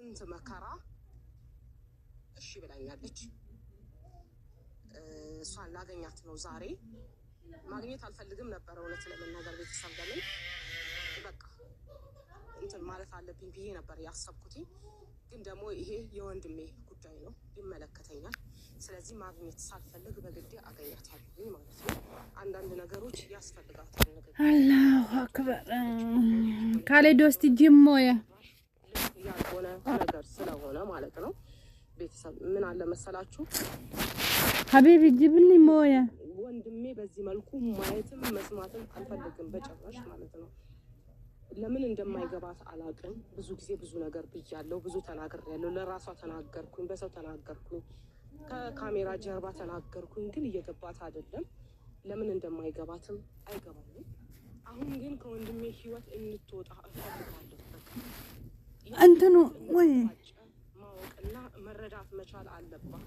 በስንት መከራ እሺ ብላኛለች እሷን ላገኛት ነው ዛሬ ማግኘት አልፈልግም ነበር እውነት ለመናገር ቤተሰብ ለምን በቃ እንትን ማለት አለብኝ ብዬ ነበር ያሰብኩት ግን ደግሞ ይሄ የወንድሜ ጉዳይ ነው ይመለከተኛል ስለዚህ ማግኘት ሳልፈልግ በግዴ አገኛታለሁ ማለት ነው አንዳንድ ነገሮች ያስፈልጋታል ነገር አላሁ አክበር ካሌዶስ ጂሞያ ያልሆነ ነገር ስለሆነ ማለት ነው ቤተሰብ ምን አለ መሰላችሁ ሀቢቢ ጅብኒ ሞያ ወንድሜ በዚህ መልኩ ማየትም መስማትም አልፈልግም በጭራሽ ማለት ነው ለምን እንደማይገባት አላቅም ብዙ ጊዜ ብዙ ነገር ብያለሁ ብዙ ተናግሬያለሁ ለራሷ ተናገርኩኝ በሰው ተናገርኩኝ ከካሜራ ጀርባ ተናገርኩኝ ግን እየገባት አይደለም ለምን እንደማይገባትም አይገባኝም አሁን ግን ከወንድሜ ህይወት እንድትወጣ እፈልጋለሁ እንትኑ ወይ ማወቅና መረዳት መቻል አለባት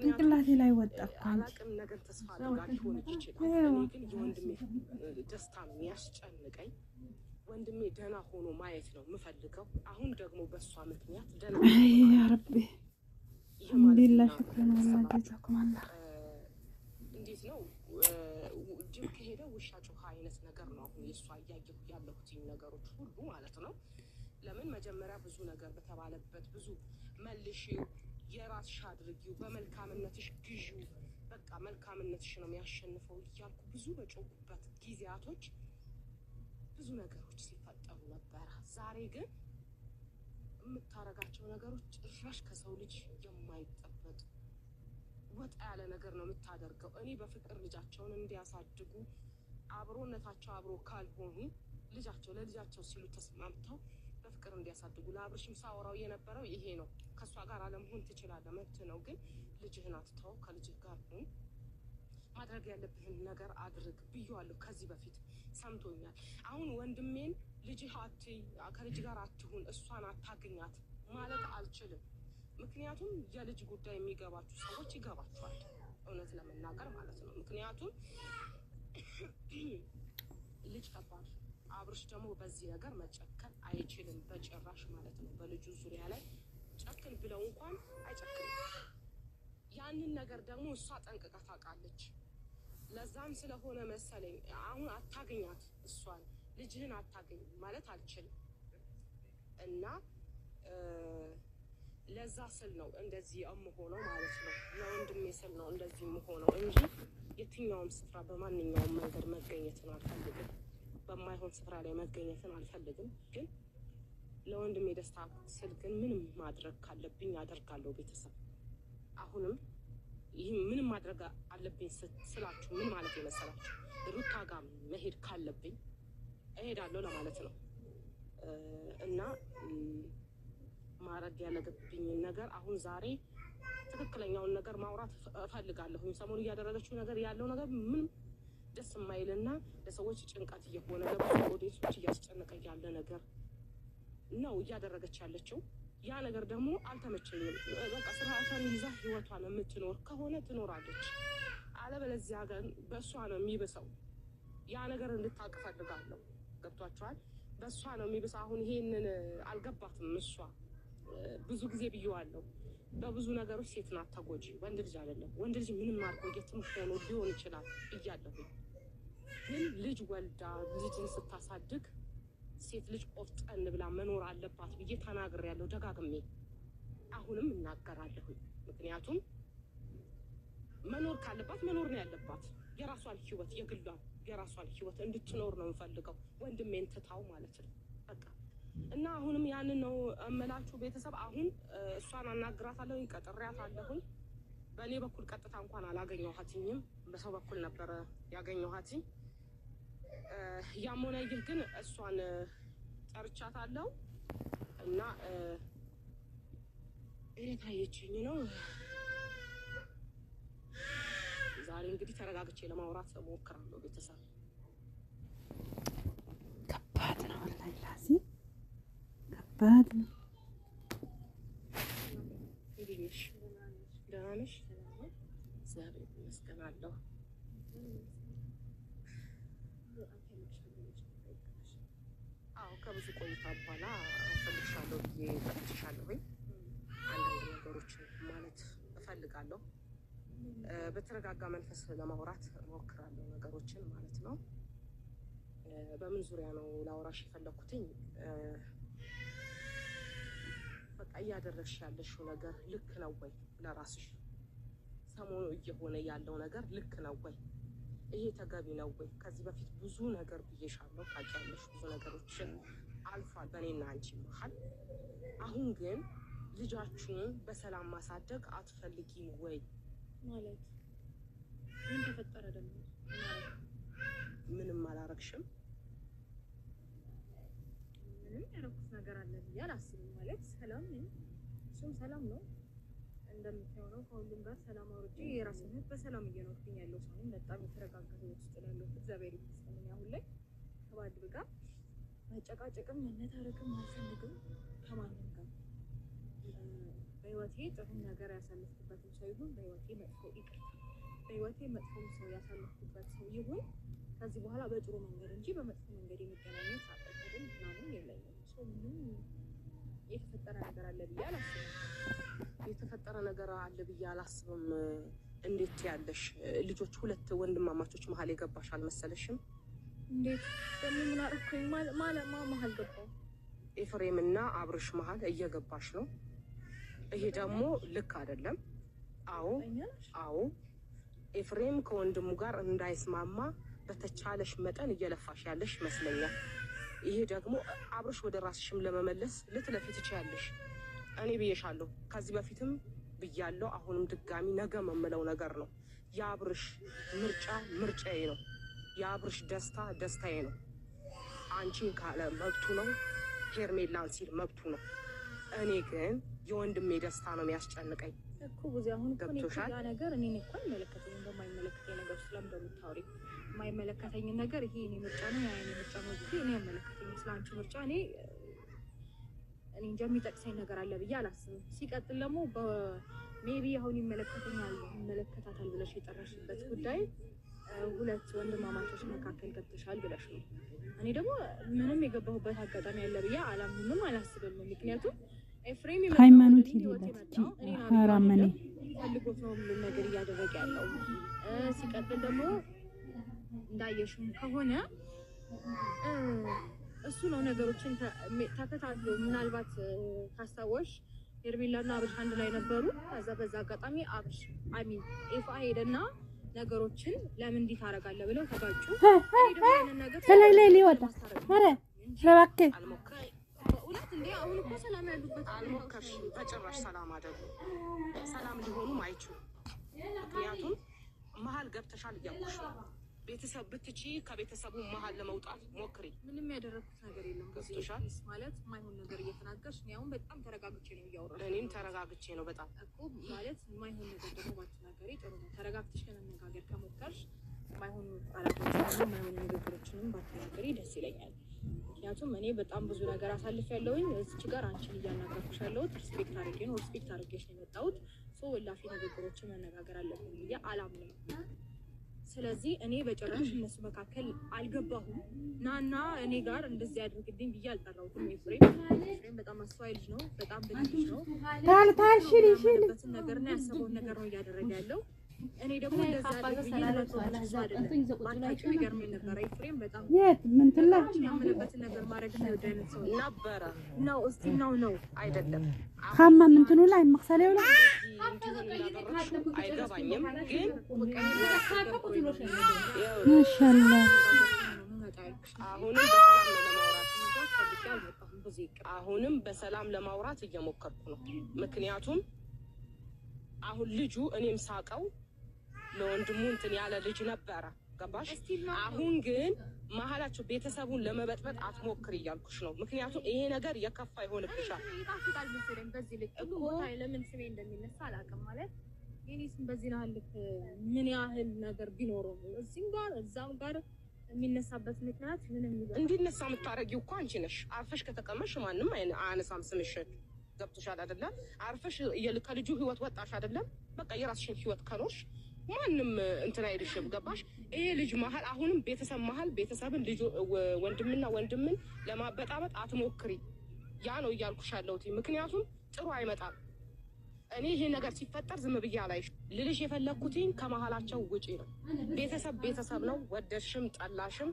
እንቅላቴ ላይ ወጣ አላቅም ነገር ተስፋ አድርጋ ሊሆን ይችላል እኔ ግን የወንድሜ ደስታ ነው ያስጨንቀኝ ወንድሜ ደህና ሆኖ ማየት ነው የምፈልገው አሁን ደግሞ በሷ ምክንያት ደህና ያ ረቢ አልሐምዱሊላህ ሽክራን ወላሂ ጀዛኩም አላህ እንዴት ነው ጅብ ከሄደ ውሻ ጮኸ አይነት ነገር ነው አሁን የሷ ያየሁ ያለሁት ነገሮች ሁሉ ማለት ነው ለምን መጀመሪያ ብዙ ነገር በተባለበት ብዙ መልሽ የራስሽ አድርጊው በመልካምነትሽ ግዢው በቃ መልካምነትሽ ነው የሚያሸንፈው እያልኩ ብዙ በጮኩበት ጊዜያቶች ብዙ ነገሮች ሲፈጠሩ ነበር ዛሬ ግን የምታረጋቸው ነገሮች ጭራሽ ከሰው ልጅ የማይጠበቅ ወጣ ያለ ነገር ነው የምታደርገው እኔ በፍቅር ልጃቸውን እንዲያሳድጉ አብሮነታቸው አብሮ ካልሆኑ ልጃቸው ለልጃቸው ሲሉ ተስማምተው በፍቅር እንዲያሳድጉ ለአብርሽም ሳወራው የነበረው ይሄ ነው ከሷ ጋር አለመሆን ትችላለህ መብት ነው ግን ልጅህን አትተው ከልጅህ ጋር ሁን ማድረግ ያለብህን ነገር አድርግ ብዬዋለሁ ከዚህ በፊት ሰምቶኛል አሁን ወንድሜን ልጅህ ከልጅ ጋር አትሁን እሷን አታገኛት ማለት አልችልም ምክንያቱም የልጅ ጉዳይ የሚገባችሁ ሰዎች ይገባችኋል እውነት ለመናገር ማለት ነው ምክንያቱም ልጅ ከባድ አብርሽ ደግሞ በዚህ ነገር መጨከን አይችልም በጭራሽ ማለት ነው በልጁ ዙሪያ ላይ ጨክን ብለው እንኳን አይጨክንም ያንን ነገር ደግሞ እሷ ጠንቅቃ ታውቃለች ለዛም ስለሆነ መሰለኝ አሁን አታገኛት እሷን ልጅህን አታገኝ ማለት አልችልም እና ለዛ ስል ነው እንደዚህ የምሆነው ማለት ነው ለወንድሜ ስል ነው እንደዚህ የምሆነው እንጂ የትኛውም ስፍራ በማንኛውም መንገድ መገኘትን አልፈልግም በማይሆን ስፍራ ላይ መገኘትን አልፈልግም ግን ለወንድሜ ደስታ ስል ግን ምንም ማድረግ ካለብኝ አደርጋለሁ ቤተሰብ አሁንም ይሄ ምንም ማድረግ አለብኝ ስላችሁ ምን ማለት ይመስላችሁ ሩታ ጋር መሄድ ካለብኝ እሄዳለሁ ለማለት ነው እና ማረግ ያለብኝ ነገር አሁን ዛሬ ትክክለኛውን ነገር ማውራት እፈልጋለሁ ሰሞኑን ያደረገችው ነገር ያለው ነገር ምን ደስ የማይልና ለሰዎች ጭንቀት እየሆነ ለብዙ ኦዲየንሶች እያስጨነቀ ያለ ነገር ነው እያደረገች ያለችው ያ ነገር ደግሞ አልተመቸኝም በቃ ስርዓቷን ይዛ ህይወቷን የምትኖር ከሆነ ትኖራለች አለበለዚያ ግን በእሷ ነው የሚብሰው ያ ነገር እንድታውቅ እፈልጋለሁ ገብቷችኋል በእሷ ነው የሚብሰው አሁን ይሄንን አልገባትም እሷ ብዙ ጊዜ ብየዋለሁ በብዙ ነገሮች ሴት ናት ተጎጂ ወንድ ልጅ አይደለም ወንድ ልጅ ምንም አድርጎ የትም ሆኖ ሊሆን ይችላል ብያለሁ ግን ልጅ ወልዳ ልጅን ስታሳድግ ሴት ልጅ ቆፍጠን ብላ መኖር አለባት ብዬ ተናግሬያለሁ ደጋግሜ አሁንም እናገራለሁ ምክንያቱም መኖር ካለባት መኖር ነው ያለባት የራሷን ህይወት የግሏን የራሷን ህይወት እንድትኖር ነው የምፈልገው ወንድሜን ትታው ማለት ነው በቃ እና አሁንም ያንን ነው እመላችሁ ቤተሰብ አሁን እሷን አናግራታለሁ ይቀጥሪያታለሁ በእኔ በኩል ቀጥታ እንኳን አላገኘኋትኝም በሰው በኩል ነበር ያገኘኋትኝ ያሞነ ግን እሷን ጠርቻታለሁ እና እየታየችኝ ነው ዛሬ እንግዲህ ተረጋግቼ ለማውራት እሞክራለሁ ቤተሰብ ከባድ ነው ወላሂ ላዚ ከባድ ነው እንግዲህ ደህና ነሽ እግዚአብሔር ይመስገን አለሁ አዎ ከብዙ ቆይታ በኋላ ፈልግሻለሁ ብዬ ጠርቼሻለሁኝ። አንዳንድ ነገሮችን ማለት እፈልጋለሁ። በተረጋጋ መንፈስ ለማውራት እሞክራለሁ ነገሮችን ማለት ነው። በምን ዙሪያ ነው ላውራሽ የፈለኩትኝ? በቃ እያደረግሽ ያለሽው ነገር ልክ ነው ወይ? ለራስሽ ሰሞኑ እየሆነ ያለው ነገር ልክ ነው ወይ? ይሄ ተገቢ ነው ወይ? ከዚህ በፊት ብዙ ነገር ብዬሻለሁ፣ ታውቂያለሽ። ብዙ ነገሮችን አልፏል በእኔና አንቺ መሀል። አሁን ግን ልጃችሁን በሰላም ማሳደግ አትፈልጊም ወይ? ማለት ምን ተፈጠረ ደግሞ? ምንም አላረግሽም። ምንም ያደረኩት ነገር አለ ብዬ አላስብም። ማለት ሰላም ነኝ፣ እሱም ሰላም ነው። እንደምትሆነው ከሁሉም ጋር ሰላም አውርጄ የራሴን ህይወት በሰላም እየኖርኩኝ ያለው ሰው ነኝ። በጣም የተረጋጋ ህይወት ውስጥ ነው ያለሁት፣ እግዚአብሔር ይመስገን። አሁን ላይ ከባድ ጋር መጨቃጨቅም መነታረክም አልፈልግም ከማንም ጋር። በህይወቴ ጥሩ ነገር ያሳለፍኩበትም ሰው ይሁን በህይወቴ መጥፎ በህይወቴ መጥፎ ሰው ያሳለፍኩበት ሰው ይሁን ከዚህ በኋላ በጥሩ መንገድ እንጂ በመጥፎ መንገድ የሚገናኘው ሳጠቅም ምናምን የለኝም። ሰው ምንም የተፈጠረ ነገር አለ ብዬ አላስብም። የተፈጠረ ነገር አለ ብዬ አላስብም። እንዴት ያለሽ ልጆች ሁለት ወንድማማቾች መሀል የገባሽ አልመሰለሽም? እንዴት ደግሞ ምን አደረኩኝ? መሀል ገባው? ኤፍሬም እና አብርሽ መሀል እየገባሽ ነው። ይሄ ደግሞ ልክ አይደለም። አዎ ኤፍሬም ከወንድሙ ጋር እንዳይስማማ በተቻለሽ መጠን እየለፋሽ ያለሽ ይመስለኛል። ይሄ ደግሞ አብርሽ ወደ ራስሽም ለመመለስ ልትለፊ ትችያለሽ። እኔ ብዬሻለሁ፣ ከዚህ በፊትም ብያለሁ፣ አሁንም ድጋሚ ነገ መምለው ነገር ነው። የአብርሽ ምርጫ ምርጫዬ ነው። የአብርሽ ደስታ ደስታዬ ነው። አንቺን ካለ መብቱ ነው፣ ሄርሜላን ሲል መብቱ ነው። እኔ ግን የወንድሜ ደስታ ነው የሚያስጨንቀኝ እኮ። ብዙ አሁን እኮ ያ ነገር እኔ እኮ አይመለከተኝም። በማይመለከተኝ ነገር ስለምታወሪ የማይመለከተኝ ነገር ይሄ እኔ ምርጫ ነው፣ ያ እኔ ምርጫ ነው። እኔ አይመለከተኝም። ስለአንቺ ምርጫ እኔ እንጃ የሚጠቅሰኝ ነገር አለ ብዬ አላስብም። ሲቀጥል ደግሞ በሜቢ አሁን ይመለከታታል ብለሽ የጠራሽበት ጉዳይ ሁለት ወንድማማቾች መካከል ገብተሻል ብለሽ ነው። እኔ ደግሞ ምንም የገባሁበት አጋጣሚ አለ ብዬ አላምንም፣ አላስብም። ምክንያቱም ኤፍሬም ሃይማኖት ይላል አራመኔ ፈልጎት ነው ሁሉ ነገር እያደረገ ያለው። ሲቀጥል ደግሞ እንዳየሽው ከሆነ እሱ ነው ነገሮችን ተከታትሎ ምናልባት ካስታወሽ ሄርሜላና አብርሽ አንድ ላይ ነበሩ። ከዛ በዛ አጋጣሚ አብርሽ ኤፋ ሄደና ነገሮችን ለምን እንዲህ ታደርጋለህ ብለው ተጋጩ። ሰላይ ላይ ሊወጣ አረ ረባከ እውነት እንዴ አሁን እኮ ሰላም ያሉበት አልሞከርሽም። በጭራሽ ሰላም አይደሉም። ሰላም ሊሆኑም አይችሉም። ምክንያቱም መሀል ገብተሻል እያልኩሽ ነው። ቤተሰብ ብትቺ ከቤተሰቡ መሀል ለመውጣት ሞክሪ። ምንም ያደረኩት ነገር የለም። ገብቶሻል ማለት የማይሆን ነገር እየተናገርሽ ነው። አሁን በጣም ተረጋግቼ ነው እያወራሁ። እኔም ተረጋግቼ ነው በጣም እኮ ማለት የማይሆን ነገር ደግሞ ባትናገሪ ጥሩ ነው። ተረጋግተሽ ለመነጋገር ከሞከርሽ የማይሆን ቃላቶችንም የማይሆን ንግግሮችንም ባትናገሪ ደስ ይለኛል። ምክንያቱም እኔ በጣም ብዙ ነገር አሳልፌያለሁኝ። እዚች ጋር አንቺን እያናገርኩሽ ያለሁት ሪስፔክት አድርጌሽ ነው የመጣሁት። ሰው ወላፊ ንግግሮችን መነጋገር አለብን ብዬ አላምንም። ስለዚህ እኔ በጭራሽ እነሱ መካከል አልገባሁም። ናና እኔ ጋር እንደዚህ አድርግልኝ ብዬ አልጠራሁትም። ኤፍሬም በጣም አስተዋይ ልጅ ነው፣ በጣም ብልህ ልጅ ነው። ያለበትን ነገር እና ያሰበውን ነገር ነው እያደረገ ያለው። እኔ ደግሞ እንደዛ አድርግልኝ ማታውቂው ይገርመኝ ነበረ። ኤፍሬም በጣም ያመነበትን ነገር ማድረግ የሚወድ አይነት ሰው ነበረ ነው። እስቲ ነው አይደለም ካማ ምንትኑ ላይ መክሰሌው ላይ አይገባኝም ግን ማሻአላህ አሁንም በሰላም ለማውራት እየሞከርኩ ነው። ምክንያቱም አሁን ልጁ እኔም ሳቀው ለወንድሙ እንትን ያለ ልጅ ነበረ። ገባሽ? አሁን ግን መሀላችሁ ቤተሰቡን ለመበጥበጥ አትሞክሪ እያልኩሽ ነው። ምክንያቱም ይሄ ነገር የከፋ ይሆንብሻል። ይጣፍጣል መሰለኝ በዚህ ልክ እኮ ለምን ስሜ እንደሚነሳ አላውቅም። ማለት የኔ ስም በዚህ ልክ ምን ያህል ነገር ቢኖረው እዚህም ጋር እዛም ጋር የሚነሳበት ምክንያት ምንም ይበል እንዲነሳ የምታረጊው እኮ አንቺ ነሽ። አርፈሽ ከተቀመሽ ማንም አያነሳም ስምሽን። ገብቶሻል አይደለም? አርፈሽ ከልጁ ህይወት ወጣሽ አይደለም? በቃ የራስሽን ህይወት ከኖርሽ ማንም እንትን አይልሽም። ገባሽ? ይሄ ልጅ መሀል አሁንም ቤተሰብ መሀል ቤተሰብን ልጅ ወንድምና ወንድምን ለማበጣበጥ አትሞክሪ። ያ ነው እያልኩሽ ያለሁት። ምክንያቱም ጥሩ አይመጣም። እኔ ይሄ ነገር ሲፈጠር ዝም ብዬ አላይሽ። ልልሽ የፈለግኩትኝ ከመሀላቸው ውጪ ነው። ቤተሰብ ቤተሰብ ነው። ወደድሽም ጠላሽም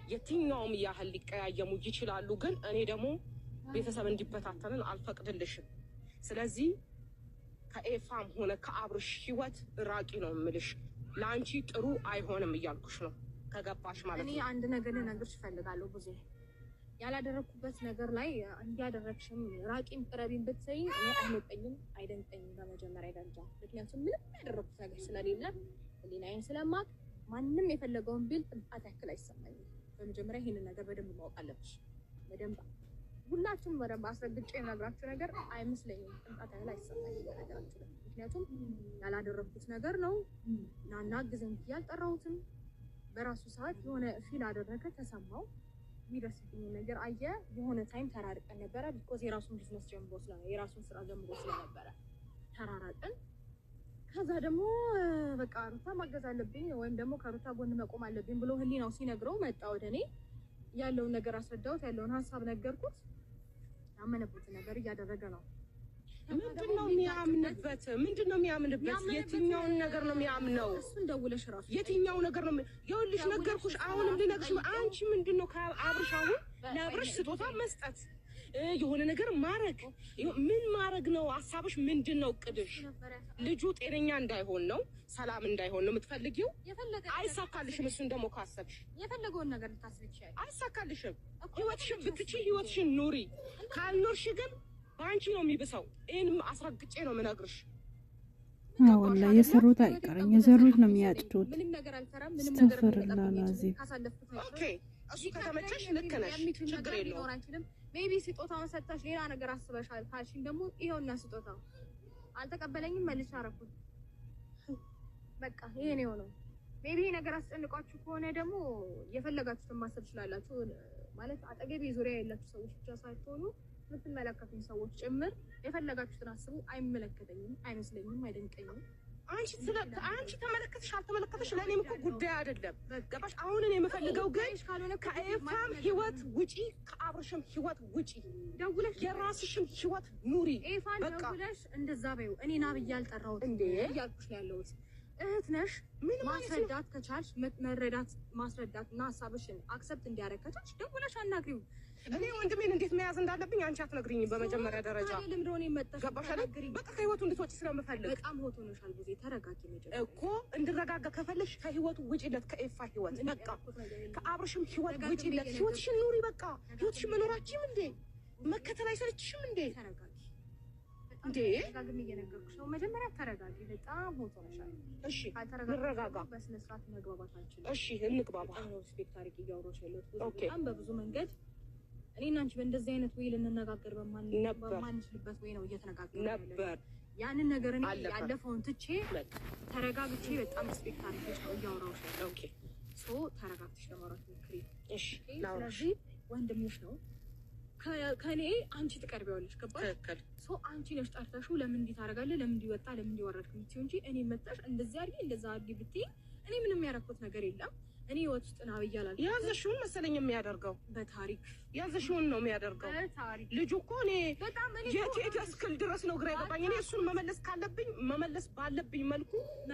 የትኛውም ያህል ሊቀያየሙ ይችላሉ። ግን እኔ ደግሞ ቤተሰብ እንዲበታተንን አልፈቅድልሽም። ስለዚህ ከኤፋም ሆነ ከአብርሽ ህይወት ራቂ ነው የምልሽ። ለአንቺ ጥሩ አይሆንም እያልኩሽ ነው። ከገባሽ ማለት ነው። እኔ አንድ ነገር ልነግርሽ እፈልጋለሁ። ብዙ ያላደረኩበት ነገር ላይ እንዲያደረግሽም ራቂም ቅረቢም ብትሰይኝ እኔ አይሞቀኝም፣ አይደንቀኝም በመጀመሪያ ደረጃ። ምክንያቱም ምንም ያደረኩት ነገር ስለሌለ ህሊናዬን ስለማቅ ማንም የፈለገውን ቢል ጥንጣት ያክል አይሰማኝም። በመጀመሪያ ይሄንን ነገር በደንብ ማወቅ አለብሽ። በደንብ ሁላችሁም በደንብ አስረግጬ የነግራችሁ ነገር አይመስለኝም። ጥንጣት ያክል አይሰማኝም በነገራችሁ ላይ። ምክንያቱም ያላደረኩት ነገር ነው። ናና ግዘን ያልጠራሁትም በራሱ ሰዓት የሆነ ፊል አደረገ፣ ተሰማው፣ የሚደርስብኝ ነገር አየ። የሆነ ታይም ተራርቀን ነበረ። ቢኮዝ የራሱን ቢዝነስ ጀምሮ ስለነበረ የራሱን ስራ ጀምሮ ስለነበረ ተራራቀን። ከዛ ደግሞ በቃ ሩታ ማገዝ አለብኝ ወይም ደግሞ ከሩታ ጎን መቆም አለብኝ ብሎ ህሊናው ሲነግረው መጣ ወደ እኔ። ያለውን ነገር አስረዳሁት፣ ያለውን ሀሳብ ነገርኩት። ያመነበት ነገር እያደረገ ነው። ምንድነው የሚያምንበት? ምንድነው የሚያምንበት? የትኛውን ነገር ነው የሚያምነው? እሱን ደውለሽ ራሱ የትኛው ነገር ነው? ይኸውልሽ ነገርኩሽ። አሁንም ልነግርሽ፣ አንቺ ምንድነው ከአብርሽ አሁን ለአብርሽ ስጦታ መስጠት የሆነ ነገር ማድረግ ምን ማድረግ ነው ሀሳብሽ? ምንድነው እቅድሽ? ልጁ ጤነኛ እንዳይሆን ነው፣ ሰላም እንዳይሆን ነው የምትፈልጊው? አይሳካልሽም። እሱን ደግሞ ካሰብሽ የፈለገውን ነገር ልታስብ ይችላል። አይሳካልሽም። ህይወትሽን ብትችይ ህይወትሽን ኑሪ። ካልኖርሽ ግን በአንቺ ነው የሚብሰው። ይሄንም አስረግጬ ነው የምነግርሽ። ወላሂ የሰሩት አይቀርም፣ የዘሩት ነው የሚያጭዱት። ምንም ነገር አልሰራም። ምንም ነገር ካሳለፍኩት ኦኬ። እሱ ከተመቸሽ ልክ ነሽ፣ ችግር የለውም። ሜቢ ስጦታውን ሰጣሽ ሌላ ነገር አስበሻል ካልሽኝ ደግሞ ይሄውና ስጦታው አልተቀበለኝም፣ መልሼ አደረኩት። በቃ ይሄ ነው የሆነው። ሜቢ ነገር አስጨንቋችሁ ከሆነ ደግሞ የፈለጋችሁትን ማሰብ ትችላላችሁ። ማለት አጠገቤ ዙሪያ ያላችሁ ሰዎች ብቻ ሳይሆኑ የምትመለከቱኝ ሰዎች ጭምር የፈለጋችሁትን አስቡ። አይመለከተኝም፣ አይመስለኝም፣ አይደንቀኝም። አንቺ ተመለከተሽ አልተመለከተሽ ለእኔም እኮ ጉዳይ አይደለም። ገባሽ? አሁን እኔ የምፈልገው ግን ከኤፋም ህይወት ውጪ፣ ከአብርሽም ህይወት ውጪ፣ ደውለሽ የራስሽም ህይወት ኑሪ። ኤፋን ደውለሽ እንደዛ በይው። እኔ ና ብዬ አልጠራሁት እንዴ እያልኩሽ ነው ያለሁት። እህት ነሽ። ማስረዳት ከቻልሽ መረዳት ማስረዳት እና ሀሳብሽን አክሰፕት እንዲያደርግ ከቻልሽ ደውለሽ አናግሪው። እኔ ወንድሜን እንዴት መያዝ እንዳለብኝ አንቺ አትነግሪኝም። በመጀመሪያ ደረጃ ለምንድነው መጣሽ? ገባሽ አይደል? በቃ ከህይወቱ እንድትወጪ ስለምፈልግ በጣም ሆቶ ነሻል። ብዙ ተረጋጊ መጀመሪያ እኮ እንድረጋጋ ከፈለሽ ከህይወቱ ውጪለት፣ ከኤፋ ህይወት በቃ ከአብርሽም ህይወት ውጪለት። ህይወትሽን ኑሪ። በቃ ህይወትሽን መኖራችሁም እንዴ መከተል አይሰለችሽም እንዴ? ተረጋጊ እንዴ ተረጋጊ። እየነገርኩሽ ነው። መጀመሪያ ተረጋጊ። በጣም ሆቶ ነሻል። እሺ እንረጋጋ። በስነ ስርዓት መግባባት አንችልም። እሺ እንግባባ። ሪስፔክት አድርጊ። እያወራሽ ያለሁት በጣም በብዙ መንገድ እኔና አንቺ በእንደዚህ አይነት ወይ ልንነጋገር በማንችልበት ወይ ነው እየተነጋገርን ነበር። ያንን ነገር እኔ ያለፈውን ትቼ ተረጋግቼ በጣም ሪስፔክት አድርጌሽ ነው እያወራሁሽ ያለው። ኦኬ ሶ ተረጋግተሽ ለማውራት ሞክሪ። እሺ ስለዚህ ወንድምሽ ነው ከኔ አንቺ ትቀርቢዋለሽ። ገባሽ? ሶ አንቺ ነሽ ጠርተሽው ለምን እንዲህ ታደርጋለህ፣ ለምን እንዲወጣ፣ ለምን እንዲወረድክ የምትይው እንጂ እኔ መጣሽ እንደዚህ አድርጊ እንደዛ አድርጊ ብትይ እኔ ምንም ያደረኩት ነገር የለም። እኔ ህይወት ውስጥ ነው ብያለሁ። ያዘሽውን መሰለኝ የሚያደርገው በታሪክ ያዘሽውን ነው የሚያደርገው። በታሪክ ልጁ እኮ እኔ የትስክል ድረስ ነው ግራ የገባኝ። እኔ እሱን መመለስ ካለብኝ መመለስ ባለብኝ መልኩ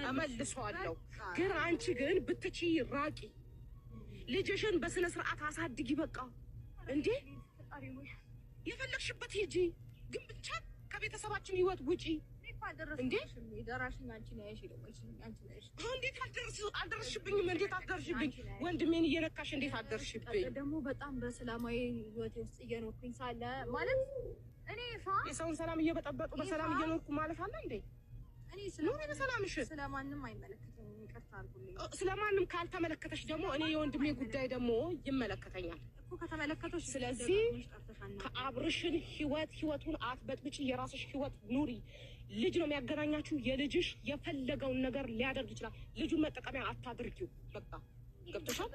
እመልሰዋለሁ። ግን አንቺ ግን ብትችይ ራቂ። ልጅሽን በስነ ስርዓት አሳድጊ። በቃ እንዴ የፈለግሽበት ሂጂ፣ ግን ብቻ ከቤተሰባችን ህይወት ውጪ። እንዴ ደራሽኝ አንቺ ነሽ ይደውልሽ አንቺ ነሽ። እንዴት አልደረስሽብኝም? እንዴት አልደረስሽብኝ? ወንድሜን እየነካሽ እንዴት አልደረስሽብኝ? ደግሞ በጣም በሰላማዊ ህይወት ውስጥ እየኖርኩኝ ሳለ ማለት እኔ የሰውን ሰላም እየበጠበጡ በሰላም እየኖርኩ ማለት አለ እንዴ? እኔ በሰላምሽ ስለማንም አይመለከተኝም። ይቅርታ አድርጉልኝ። ስለማንም ካልተመለከተሽ ደግሞ እኔ የወንድሜ ጉዳይ ደግሞ ይመለከተኛል እኮ ከተመለከተሽ። ስለዚህ ከአብርሽን ህይወቱን አትበጥብጪ። የራስሽ ህይወት ኑሪ። ልጅ ነው የሚያገናኛችሁ። የልጅሽ የፈለገውን ነገር ሊያደርግ ይችላል። ልጁን መጠቀሚያ አታድርጊው። በቃ ገብቶሻል?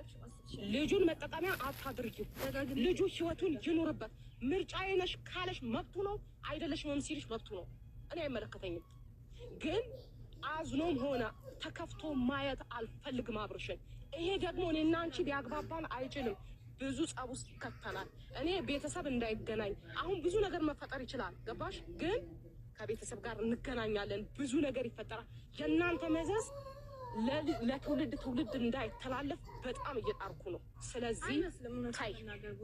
ልጁን መጠቀሚያ አታድርጊው። ልጁ ህይወቱን ይኑርበት። ምርጫዬ ነሽ ካለሽ መብቱ ነው፣ አይደለሽም ሲልሽ መብቱ ነው። እኔ አይመለከተኝም። ግን አዝኖም ሆነ ተከፍቶ ማየት አልፈልግም አብርሽን። ይሄ ደግሞ እኔና አንቺ ሊያግባባን አይችልም። ብዙ ጸብ ውስጥ ይከተላል። እኔ ቤተሰብ እንዳይገናኝ አሁን ብዙ ነገር መፈጠር ይችላል። ገባሽ? ግን ከቤተሰብ ጋር እንገናኛለን። ብዙ ነገር ይፈጠራል። የእናንተ መዘዝ ለትውልድ እንዳይተላለፍ በጣም እየጣርኩ ነው። ስለዚህ ታይ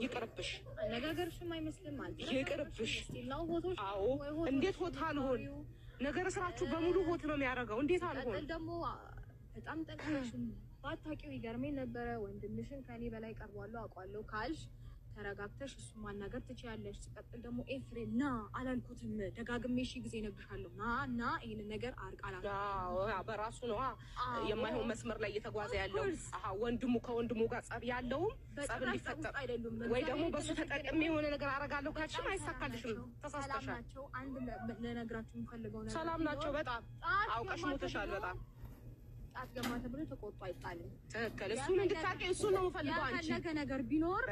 ይቅርብሽ፣ አነጋገርሽም አይመስልም ማለት ይቅርብሽ። አዎ እንዴት ሆት አልሆን ነገር ስራችሁ በሙሉ ሆት ነው የሚያደርገው። እንዴት አልሆን ደግሞ በጣም ጠቅመሽም ባታውቂው ይገርመኝ ነበረ። ወንድምሽን ከኔ በላይ ቀርቧለሁ አውቃለሁ ካልሽ ተረጋግተሽ እሱ ማናገር ትችያለሽ። ሲቀጥል ደግሞ ኤፍሬም ና አላልኩትም ደጋግሜ ሺ ጊዜ እነግርሻለሁ ና ይሄን ነገር አርቃላ በራሱ ነው የማይሆን መስመር ላይ እየተጓዘ ያለው። ወንድሙ ከወንድሙ ጋር ጸብ ያለውም ጸብ እንዲፈጠር ወይ ደግሞ በሱ ተጠቅሜ የሆነ ነገር አረጋለሁ ካልሽም አይሳካልሽም። ተሳስተሻል። አንድ ለነግራችሁ የምፈልገው ነገር ሰላም ናቸው። በጣም አውቀሽ ሞተሻል። በጣም አትገማ ተብሎ ተቆጣ አይጣልም። ትክክል። እሱን እንድታውቂ እሱን ነው የምፈልገው። አንቺ ነገር ቢኖር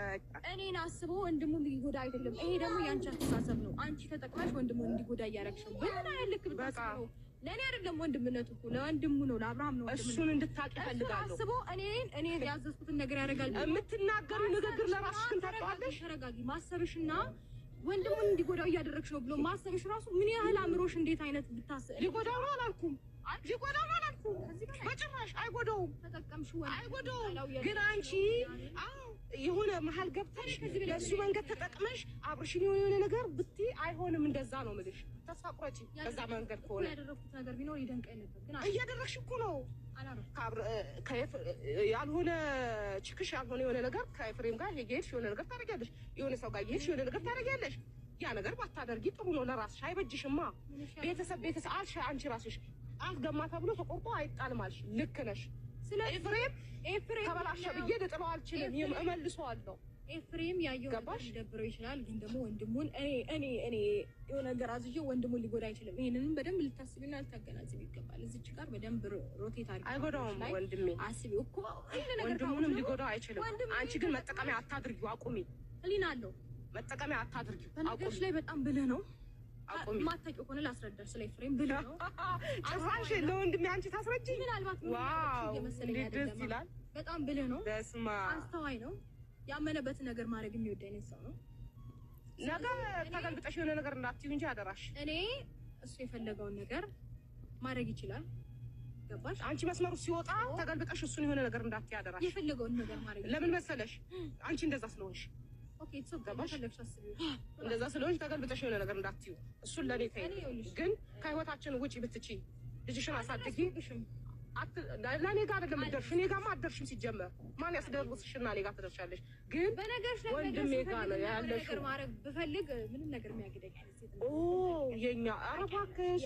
እኔን አስቦ ወንድሙን ሊጎዳ አይደለም። ይሄ ደግሞ ያንቺ አስተሳሰብ ነው። አንቺ ተጠቅመሽ ወንድሙን እንዲጎዳ እያደረግሽ ነው። በጣም ያልክ በጣም ለኔ አይደለም ወንድምነቱ እኮ ለወንድሙ ነው፣ ለአብርሃም ነው። እሱን እንድታውቂ እፈልጋለሁ። አስቦ እኔ ያዘዝኩትን ነገር ያደርጋል። የምትናገሪው ንግግር ለራስሽ ታውቂዋለሽ። ተረጋጊ። ማሰብሽና ወንድሙን እንዲጎዳው እያደረግሽ ነው ብሎ ማሰብሽ ራሱ ምን ያህል አምሮሽ እንዴት አይነት ብታስብ ሊጎዳው ነው አላልኩም። ሊጎዳው ነው አላልኩም። በጭራሽ አይጎዳውም። ተጠቀምሽው አይጎዳውም። ግን አንቺ የሆነ መሀል ገብተሽ ለሱ መንገድ ተጠቅመሽ አብርሽን የሆነ ነገር ብትይ አይሆንም። እንደዛ ነው የምልሽ። ተስፋ ቁረጪ። በዛ መንገድ ከሆነ ያደረኩት ነገር ቢኖር ይደንቀኝ ነበር። ግን እያደረግሽ እኮ ነው። ያልሆነ ችክሽ ያልሆነ የሆነ ነገር ከኤፍሬም ጋር ሄጌሽ የሆነ ነገር ታደርጊያለሽ። የሆነ ሰው ጋር ሄጌሽ የሆነ ነገር ታደርጊያለሽ። ያ ነገር ባታደርጊ ጥሩ ነው። ለራስሽ አይበጅሽማ። ቤተሰብ አልሽ አንቺ ራስሽ አትገማ ተብሎ ተቆርጦ አይጣልም አልሽ። ልክ ነሽ። ስለዚህ ኤፍሬም ተበላሸ ብዬ ልጥለው አልችልም። እመልሰዋለሁ። ኤፍሬም ያየው ነገር ሊደብረው ይችላል። ግን ደግሞ ወንድሙን እኔ የሆነ ነገር አዝዤ ወንድሙን ሊጎዳ አይችልም። ይሄንንም በደንብ ልታስቢና ልታገናዝቢ ይገባል። እዚች ጋር በደንብ ሮቴት አድርጊ። አይጎዳውም ወንድሜ። አስቢው እኮ ወንድሙንም ሊጎዳው አይችልም። አንቺ ግን መጠቀሚያ አታድርጊው። አቁሚ። ህሊና አለው። መጠቀሚያ አታድርጊው። በነገርሽ ላይ በጣም ብልህ ነው። ማታውቂው ከሆነ ላስረዳሽ። ስለ ኤፍሬም ብልህ ነው። ጭራሽ ለወንድሜ አንቺ ታስረጂኝ። ምናልባት እየመሰለኝ አይደለም። በጣም ብልህ ነው። በስማ አስተዋይ ነው። ያመነበትን ነገር ማድረግ የሚወድ አይነት ሰው ነው። ነገ ተገልብጠሽ የሆነ ነገር እንዳትዪ እንጂ አደራሽ። እኔ እሱ የፈለገውን ነገር ማድረግ ይችላል። ገባሽ? አንቺ መስመሩ ሲወጣ ተገልብጠሽ እሱን የሆነ ነገር እንዳትዪ አደራሽ። የፈለገውን ነገር ማድረግ ለምን መሰለሽ? አንቺ እንደዛ ስለሆንሽ። ኦኬ እሱ ገባሽ? እንደዛ ስለሆንሽ ተገልብጠሽ የሆነ ነገር እንዳትዪ። እሱን ለኔ ተይ። ግን ከህይወታችን ውጪ ብትጪ ልጅሽን አሳድጊ። ለኔ ጋር አይደለም የምትደርሺው። እኔ ጋርማ አትደርሺም። ሲጀመር ማን ያስደርስሽና እኔ ጋር ትደርሻለሽ? ግን ወንድሜ ጋር ነው ያለሽው። ማድረግ ብፈልግ ምንም ነገር የሚያግደኝ አይነት ሴት ነው። የኛ ኧረ እባክሽ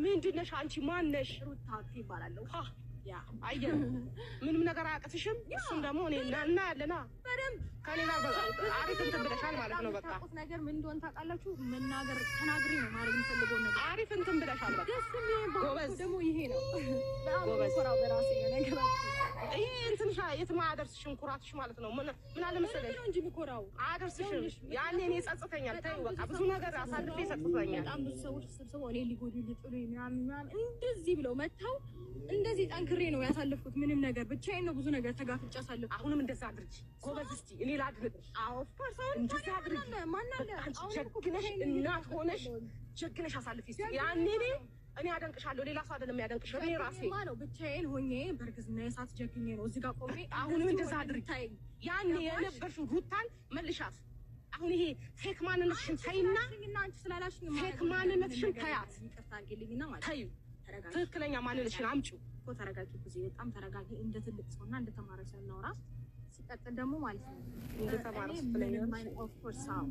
ምንድን ነሽ አንቺ? ማን ነሽ? ሩታ ይባላለሁ። አየህ ምንም ነገር አያቅትሽም። እሱም ደግሞ እኔ እና ያለና በደንብ ከኔ ጋር አሪፍ እንትን ብለሻል ማለት ነው። በቃ ነገር ምን እንደሆነ ታውቃላችሁ። መናገር ተናግሬ ነው ማድረግ የምፈልገው ነገር። አሪፍ እንትን ብለሻል። በቃ ደስ የሚል ጎበዝ ደግሞ ይሄ ነው። ጎበዝ ኮራው በራሴ ነገር ይሄ እንትንሽ የትም አያደርስሽም። ኩራትሽ ማለት ነው። ምን አለ መሰለሽ እንጂ ምኮራው አያደርስሽም። ያኔ እኔ ጸጽተኛል። ተይው በቃ ብዙ ነገር አሳልፌ ጸጽተኛል። በጣም ብዙ ሰዎች ተሰብስበው እኔ ሊጎዱኝ ሊጥሉኝ ምናምን እንደዚህ ብለው መተው እንደዚህ ጠንክሬ ነው ያሳለፍኩት። ምንም ነገር ብቻዬን ነው ብዙ ነገር ተጋፍጬ አሳለፍኩት። አሁንም እንደዛ አድርጊ ጎበዝ። እስቲ እኔ ላድርግሽ። አዎ ኦፍ ኮርስ አሁን እንደዛ አድርጊ። ማን አለ አሁን ጀግነሽ እናት ሆነሽ ጀግነሽ አሳልፊ። ያኔ እኔ አደንቅሻለሁ። ሌላ ሰው አይደለም ያደንቅሽ። እኔ ራሴ ነው ብቻዬን ሆኜ በርግዝና የሳት ጀግኜ ነው እዚህ ጋር ቆሜ። አሁንም እንደዛ አድርጊ። ያኔ የነበርሽው ሩታን መልሻት። አሁን ይሄ ፌክ ማንነትሽን ተይና አንቺ ስላላሽኝ ፌክ ማንነትሽን ተያት። ይቅርታ አድርጊልኝና ማለት ተይው ትክክለኛ ማንነትሽን አምጪው እኮ። ተረጋጊ ጊዜ በጣም ተረጋጊ። እንደ ትልቅ ሰውና እንደ ተማረ ሰው እናውራ። ሲቀጥል ደግሞ ማለት ነው እንደ ተማረ ሰው